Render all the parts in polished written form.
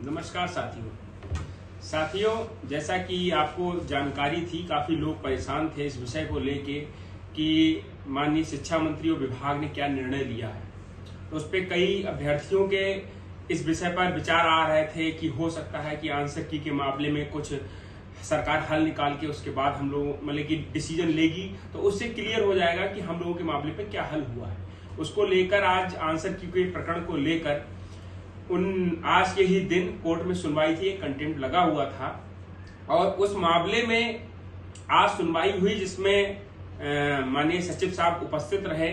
नमस्कार साथियों, जैसा कि आपको जानकारी थी, काफी लोग परेशान थे इस विषय को लेके कि माननीय शिक्षा मंत्री और विभाग ने क्या निर्णय लिया है। तो उस पर कई अभ्यर्थियों के इस विषय पर विचार आ रहे थे कि हो सकता है कि आंसर की के मामले में कुछ सरकार हल निकाल के उसके बाद हम लोग मतलब कि डिसीजन लेगी, तो उससे क्लियर हो जाएगा कि हम लोगों के मामले पे क्या हल हुआ है। उसको लेकर आज आंसर की के प्रकरण को लेकर आज के ही दिन कोर्ट में सुनवाई थी, एक कंटेम्प्ट लगा हुआ था और उस मामले में आज सुनवाई हुई जिसमें माननीय सचिव साहब उपस्थित रहे,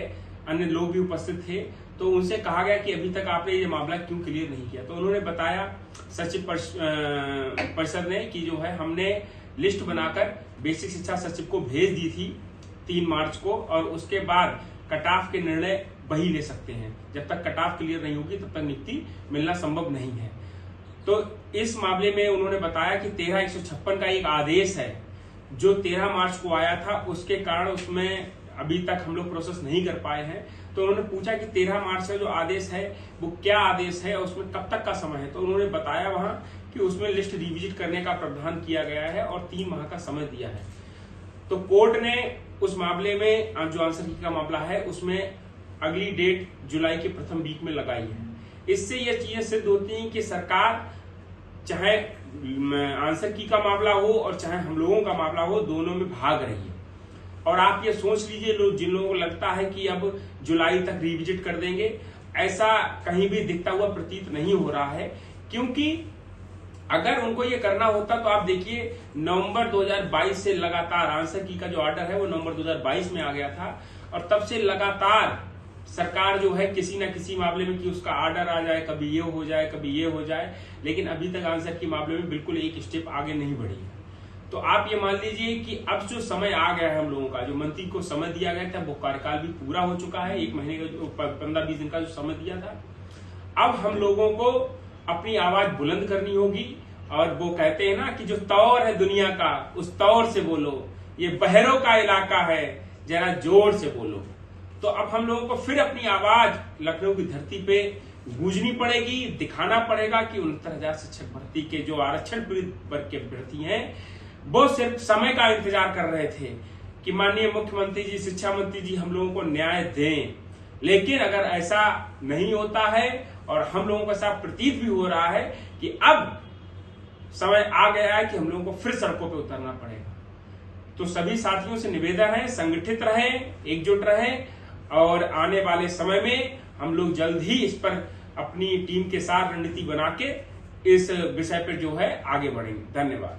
अन्य लोग भी उपस्थित थे। तो उनसे कहा गया कि अभी तक आपने ये मामला क्यों क्लियर नहीं किया। तो उन्होंने बताया सचिव परिषद ने कि जो है हमने लिस्ट बनाकर बेसिक शिक्षा सचिव को भेज दी थी 3 मार्च को, और उसके बाद कट ऑफ के निर्णय वही ले सकते हैं। जब तक कट ऑफ क्लियर नहीं होगी तब तक नियुक्ति मिलना संभव नहीं है। तो इस मामले में उन्होंने बताया कि 13/156 का एक आदेश है जो 13 मार्च को आया था, उसके कारण उसमें अभी तक हम लोग प्रोसेस नहीं कर पाए हैं। तो उन्होंने पूछा कि 13 मार्च का जो आदेश है वो क्या आदेश है और उसमें कब तक का समय है। तो उन्होंने बताया वहां कि उसमें लिस्ट रिविजिट करने का प्रावधान किया गया है और 3 माह का समय दिया है। तो कोर्ट ने उस मामले में जो आंसर की का मामला है उसमें अगली डेट जुलाई के प्रथम वीक में लगाई है। इससे ये चीजें सिद्ध होती हैं कि सरकार चाहे आंसर की का मामला हो और चाहे हम लोगों का मामला हो, दोनों में भाग रही है। और आप ये सोच लीजिए, जिन लोगों को लगता है कि अब जुलाई तक रिविजिट कर देंगे, ऐसा कहीं भी दिखता हुआ प्रतीत नहीं हो रहा है। क्योंकि अगर उनको ये करना होता तो आप देखिए नवंबर 2022 से लगातार आंसर की का जो ऑर्डर है वो नवंबर 2022 में आ गया था और तब से लगातार सरकार जो है किसी ना किसी मामले में कि उसका ऑर्डर आ जाए, कभी ये हो जाए कभी ये हो जाए, लेकिन अभी तक आंसर की मामले में बिल्कुल एक स्टेप आगे नहीं बढ़ी है। तो आप ये मान लीजिए कि अब जो समय आ गया है हम लोगों का, जो मंत्री को समय दिया गया था वो कार्यकाल भी पूरा हो चुका है। 1 महीने का जो 15-20 दिन का जो समय दिया था, अब हम लोगों को अपनी आवाज बुलंद करनी होगी। और वो कहते हैं ना कि जो तौर है दुनिया का उस तौर से बोलो, ये बहरों का इलाका है जरा जोर से बोलो। तो अब हम लोगों को फिर अपनी आवाज लखनऊ की धरती पे गूंजनी पड़ेगी, दिखाना पड़ेगा कि 69,000 शिक्षक भर्ती के जो आरक्षण पीड़ित वर्ग के अभ्यर्थी हैं वो सिर्फ समय का इंतजार कर रहे थे कि माननीय मुख्यमंत्री जी, शिक्षा मंत्री जी हम लोगों को न्याय दें। लेकिन अगर ऐसा नहीं होता है और हम लोगों को ऐसा प्रतीत भी हो रहा है कि अब समय आ गया है कि हम लोगों को फिर सड़कों पे उतरना पड़ेगा, तो सभी साथियों से निवेदन है, संगठित रहें, एकजुट रहें और आने वाले समय में हम लोग जल्द ही इस पर अपनी टीम के साथ रणनीति बना के इस विषय पर जो है आगे बढ़ेंगे। धन्यवाद।